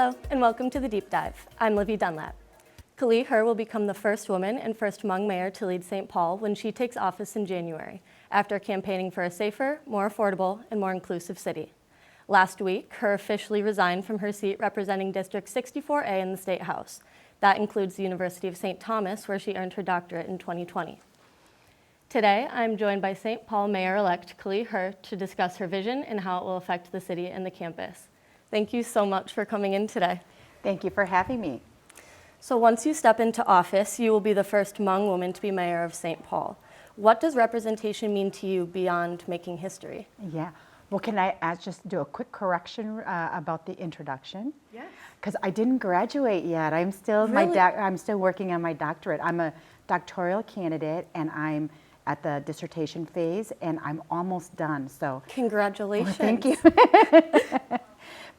Hello, and welcome to The Deep Dive. I'm Livy Dunlap. Kaohly Her will become the first woman and first Hmong mayor to lead St. Paul when she takes office in January, after campaigning for a safer, more affordable, and more inclusive city. Last week, Her officially resigned from her seat representing District 64A in the State House. That includes the University of St. Thomas, where she earned her doctorate in 2020. Today, I'm joined by St. Paul Mayor-elect Kaohly Her to discuss her vision and how it will affect the city and the campus. Thank you so much for coming in today. Thank you for having me. So once you step into office, you will be the first Hmong woman to be mayor of St. Paul. What does representation mean to you beyond making history? Yeah. Well, can I just do a quick correction about the introduction? Yes. Because I didn't graduate yet. I'm still I'm still working on my doctorate. I'm a doctoral candidate, and I'm at the dissertation phase, and I'm almost done. So congratulations. Well, thank you.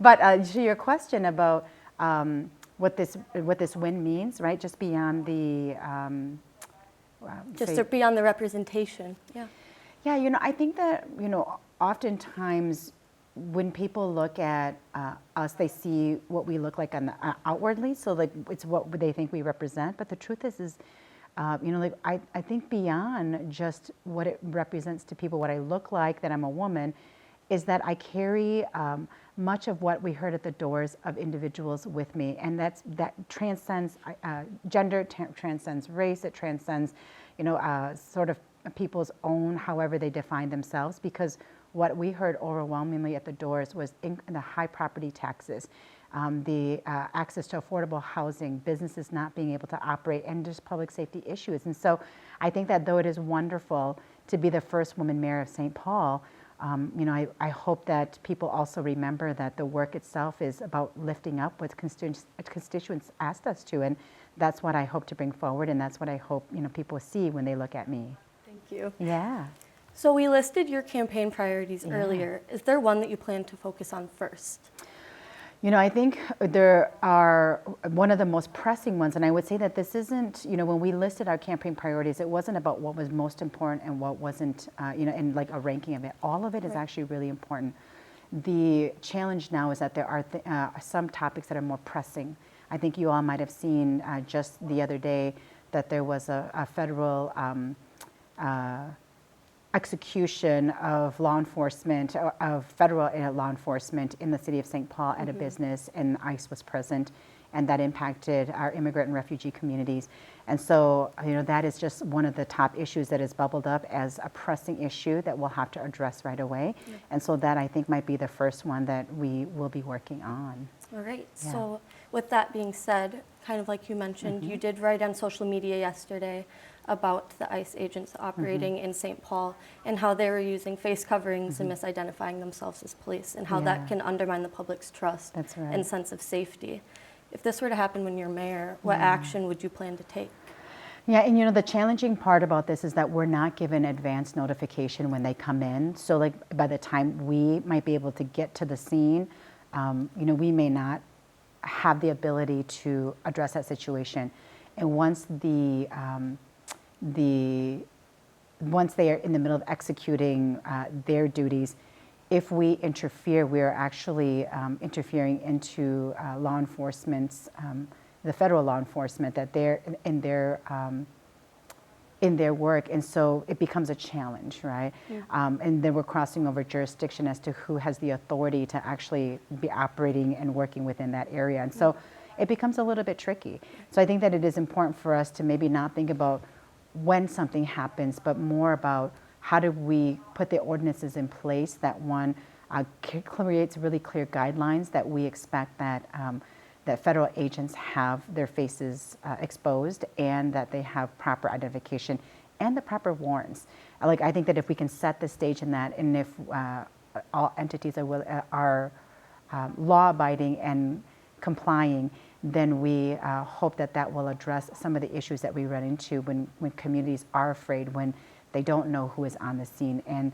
But to your question about what this win means, right? Just beyond the beyond the representation. Yeah. Yeah, I think that, oftentimes when people look at us, they see what we look like on the, outwardly. So like it's what they think we represent. But the truth is I think beyond just what it represents to people, what I look like, that I'm a woman, is that I carry much of what we heard at the doors of individuals with me, and that transcends gender, transcends race, it transcends, sort of people's own, however they define themselves, because what we heard overwhelmingly at the doors was the high property taxes, the access to affordable housing, businesses not being able to operate, and just public safety issues. And so I think that though it is wonderful to be the first woman mayor of St. Paul, I hope that people also remember that the work itself is about lifting up what constituents asked us to, and that's what I hope to bring forward, and that's what I hope people see when they look at me. Thank you. Yeah. So we listed your campaign priorities earlier. Is there one that you plan to focus on first? I think there are one of the most pressing ones, and I would say that this isn't, when we listed our campaign priorities, it wasn't about what was most important and what wasn't, in like a ranking of it. All of it is actually really important. The challenge now is that there are some topics that are more pressing. I think you all might have seen just the other day that there was a federal execution of law enforcement, of federal law enforcement in the city of St. Paul at a business, and ICE was present, and that impacted our immigrant and refugee communities. And so, that is just one of the top issues that has bubbled up as a pressing issue that we'll have to address right away. Yeah. And so that, I think, might be the first one that we will be working on. All right. Yeah. So with that being said, kind of like you mentioned, you did write on social media yesterday about the ICE agents operating in St. Paul and how they were using face coverings and misidentifying themselves as police, and how that can undermine the public's trust and sense of safety. If this were to happen when you're mayor, what action would you plan to take? Yeah, and the challenging part about this is that we're not given advance notification when they come in. So like by the time we might be able to get to the scene, we may not have the ability to address that situation. And once once they are in the middle of executing their duties, if we interfere, we are actually interfering into law enforcement's, the federal law enforcement, that they're in their work, and so it becomes a challenge, right? And then we're crossing over jurisdiction as to who has the authority to actually be operating and working within that area, and so it becomes a little bit tricky. So I think that it is important for us to maybe not think about when something happens, but more about how do we put the ordinances in place that creates really clear guidelines that we expect that that federal agents have their faces exposed, and that they have proper identification and the proper warrants. I think that if we can set the stage in that, and if all entities are law-abiding and complying, then we hope that will address some of the issues that we run into when communities are afraid, when they don't know who is on the scene, and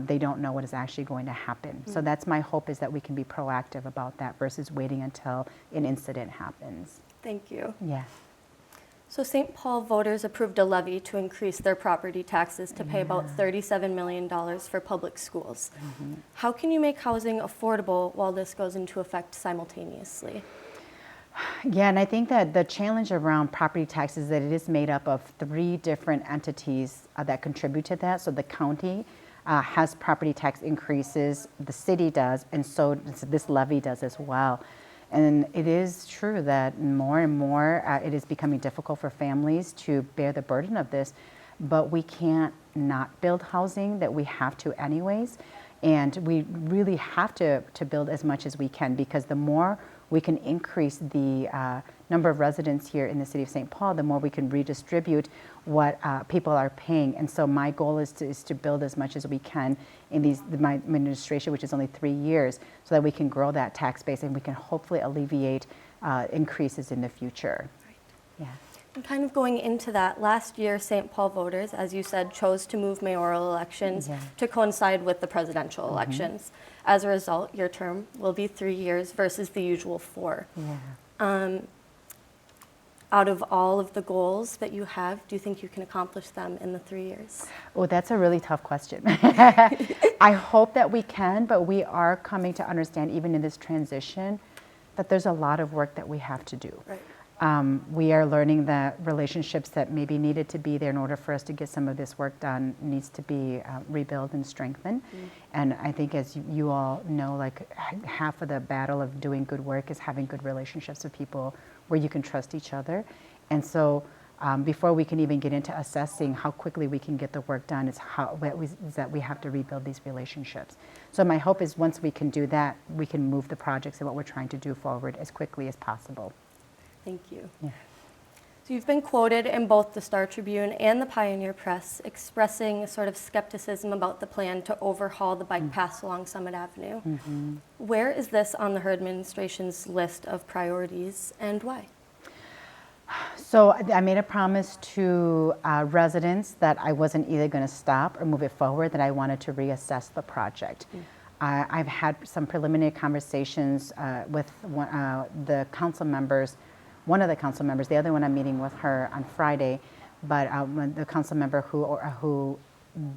they don't know what is actually going to happen. So that's my hope, is that we can be proactive about that versus waiting until an incident happens. Thank you. Yeah. So St. Paul voters approved a levy to increase their property taxes to pay about $37 million for public schools. How can you make housing affordable while this goes into effect simultaneously? Yeah, and I think that the challenge around property tax is that it is made up of 3 different entities that contribute to that. So the county has property tax increases, the city does, and so this levy does as well. And it is true that more and more it is becoming difficult for families to bear the burden of this, but we can't not build housing, that we have to anyways. And we really have to build as much as we can, because the more we can increase the number of residents here in the city of St. Paul, the more we can redistribute what people are paying. And so my goal is to build as much as we can in my administration, which is only 3 years, so that we can grow that tax base and we can hopefully alleviate increases in the future. Right. Yeah. And kind of going into that, last year St. Paul voters, as you said, chose to move mayoral elections to coincide with the presidential elections. As a result, your term will be 3 years versus the usual 4. Yeah. Out of all of the goals that you have, do you think you can accomplish them in the 3 years? Oh, that's a really tough question. I hope that we can, but we are coming to understand, even in this transition, that there's a lot of work that we have to do. Right. We are learning that relationships that maybe needed to be there in order for us to get some of this work done needs to be rebuilt and strengthened. And I think, as you all know, like half of the battle of doing good work is having good relationships with people where you can trust each other. And so before we can even get into assessing how quickly we can get the work done, is that we have to rebuild these relationships. So my hope is once we can do that, we can move the projects and what we're trying to do forward as quickly as possible. Thank you. Yeah. So you've been quoted in both the Star Tribune and the Pioneer Press expressing a sort of skepticism about the plan to overhaul the bike paths along Summit Avenue. Where is this on the Her administration's list of priorities, and why? So I made a promise to residents that I wasn't either going to stop or move it forward, that I wanted to reassess the project. I've had some preliminary conversations with the council members, one of the council members, the other one I'm meeting with her on Friday, but the council member who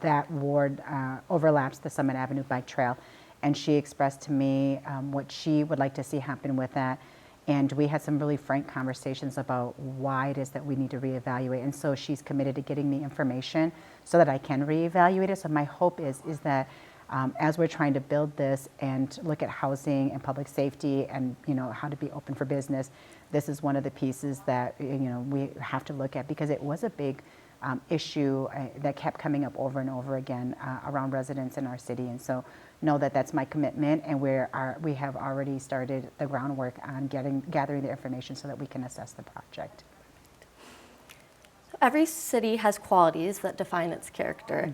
that ward overlaps the Summit Avenue Bike Trail, and she expressed to me what she would like to see happen with that. And we had some really frank conversations about why it is that we need to reevaluate. And so she's committed to getting me information so that I can reevaluate it. So my hope is that as we're trying to build this and look at housing and public safety and how to be open for business, this is one of the pieces that we have to look at, because it was a big issue that kept coming up over and over again around residents in our city. And so know that that's my commitment, and we have already started the groundwork on gathering the information so that we can assess the project. Every city has qualities that define its character.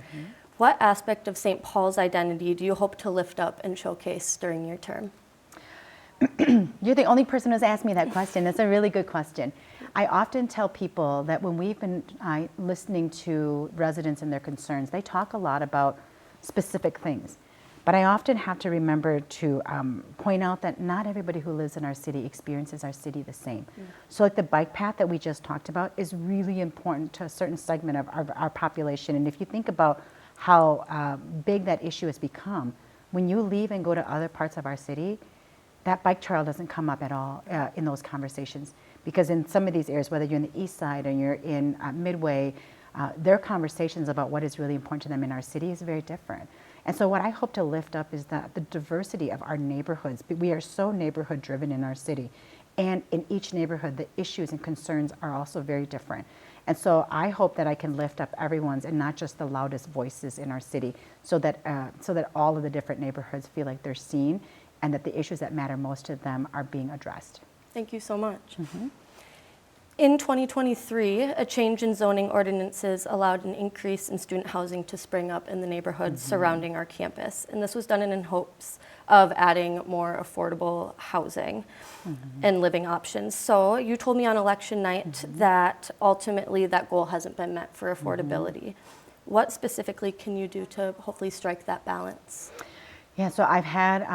What aspect of St. Paul's identity do you hope to lift up and showcase during your term? You're the only person who's asked me that question. That's a really good question. I often tell people that when we've been listening to residents and their concerns, they talk a lot about specific things. But I often have to remember to point out that not everybody who lives in our city experiences our city the same. So like the bike path that we just talked about is really important to a certain segment of our population. And if you think about how big that issue has become, when you leave and go to other parts of our city, that bike trail doesn't come up at all in those conversations. Because in some of these areas, whether you're in the east side or you're in Midway, their conversations about what is really important to them in our city is very different. And so what I hope to lift up is that the diversity of our neighborhoods. We are so neighborhood driven in our city. And in each neighborhood, the issues and concerns are also very different. And so I hope that I can lift up everyone's and not just the loudest voices in our city, so that all of the different neighborhoods feel like they're seen and that the issues that matter most to them are being addressed. Thank you so much. In 2023, a change in zoning ordinances allowed an increase in student housing to spring up in the neighborhoods surrounding our campus. And this was done in hopes of adding more affordable housing and living options. So you told me on election night that ultimately that goal hasn't been met for affordability. What specifically can you do to hopefully strike that balance? Yeah, so I've had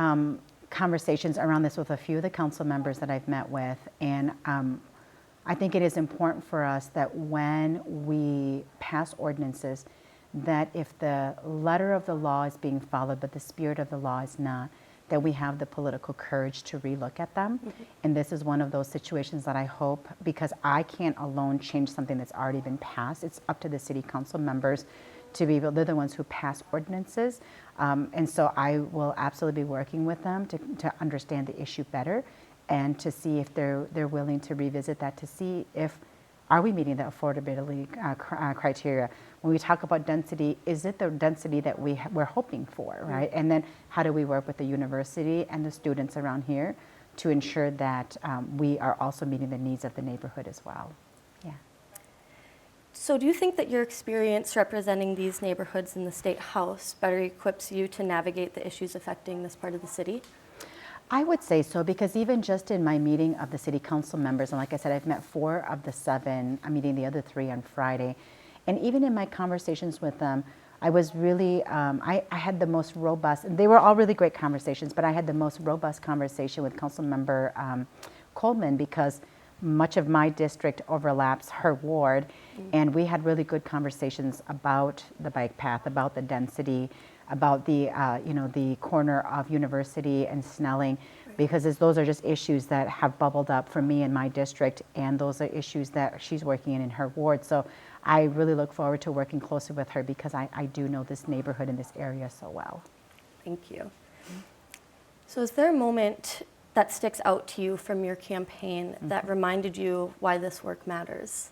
conversations around this with a few of the council members that I've met with, and I think it is important for us that when we pass ordinances, that if the letter of the law is being followed but the spirit of the law is not, that we have the political courage to relook at them. And this is one of those situations that I hope, because I can't alone change something that's already been passed. It's up to the city council members to be able, they're the ones who pass ordinances. And so I will absolutely be working with them to understand the issue better and to see if they're willing to revisit that, to see if, are we meeting the affordability criteria? When we talk about density, is it the density that we're hoping for, right? And then how do we work with the university and the students around here to ensure that we are also meeting the needs of the neighborhood as well? Yeah. So do you think that your experience representing these neighborhoods in the State House better equips you to navigate the issues affecting this part of the city? I would say so, because even just in my meeting of the city council members, and like I said, I've met 4 of the 7, I'm meeting the other 3 on Friday, and even in my conversations with them, I was really, I had the most robust, and they were all really great conversations, but I had the most robust conversation with Councilmember Coleman, because much of my district overlaps her ward, and we had really good conversations about the bike path, about the density, about the the corner of University and Snelling, because those are just issues that have bubbled up for me in my district, and those are issues that she's working in her ward. So I really look forward to working closely with her, because I do know this neighborhood and this area so well. Thank you. So is there a moment that sticks out to you from your campaign that reminded you why this work matters?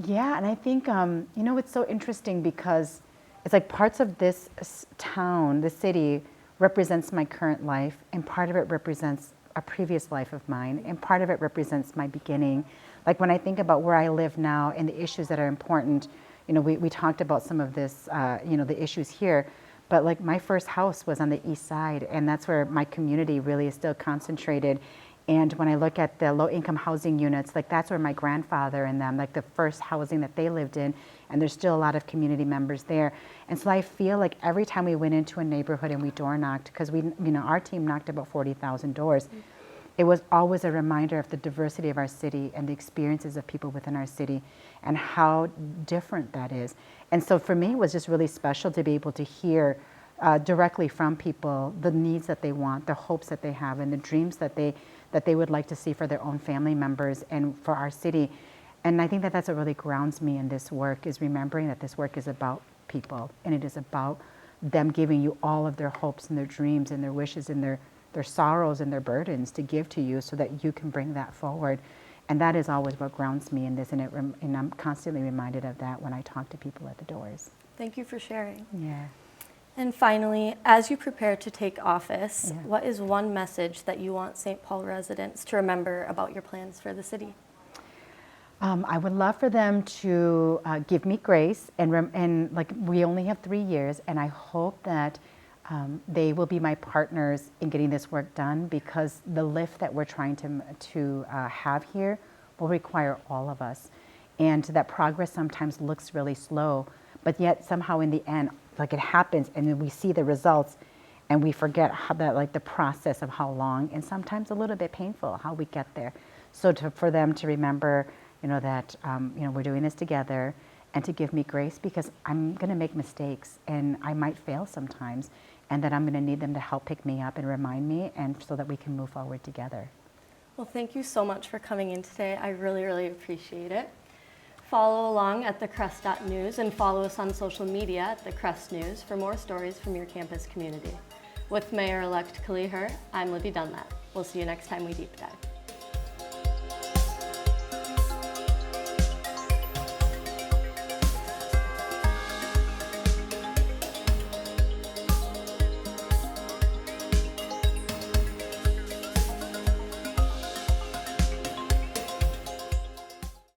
Yeah, and I think, it's so interesting, because it's like parts of this town, the city, represents my current life, and part of it represents a previous life of mine, and part of it represents my beginning. Like when I think about where I live now and the issues that are important, we talked about some of this, the issues here, but like my first house was on the east side, and that's where my community really is still concentrated. And when I look at the low-income housing units, like that's where my grandfather and them, like the first housing that they lived in, and there's still a lot of community members there. And so I feel like every time we went into a neighborhood and we door knocked, because our team knocked about 40,000 doors, it was always a reminder of the diversity of our city and the experiences of people within our city and how different that is. And so for me, it was just really special to be able to hear directly from people the needs that they want, the hopes that they have, and the dreams that they would like to see for their own family members and for our city. And I think that that's what really grounds me in this work, is remembering that this work is about people, and it is about them giving you all of their hopes and their dreams and their wishes and their sorrows and their burdens to give to you so that you can bring that forward. And that is always what grounds me in this, and I'm constantly reminded of that when I talk to people at the doors. Thank you for sharing. Yeah. And finally, as you prepare to take office, what is one message that you want St. Paul residents to remember about your plans for the city? I would love for them to give me grace, and like we only have 3 years, and I hope that they will be my partners in getting this work done, because the lift that we're trying to have here will require all of us, and that progress sometimes looks really slow, but yet somehow in the end, like it happens, and then we see the results, and we forget how that, like the process of how long and sometimes a little bit painful how we get there. So for them to remember, that we're doing this together, and to give me grace, because I'm going to make mistakes and I might fail sometimes, and that I'm going to need them to help pick me up and remind me, and so that we can move forward together. Well, thank you so much for coming in today. I really, really appreciate it. Follow along at thecrest.news and follow us on social media at The Crest News for more stories from your campus community. With Mayor-elect Kaohly Her, I'm Livy Dunlap. We'll see you next time we deep dive.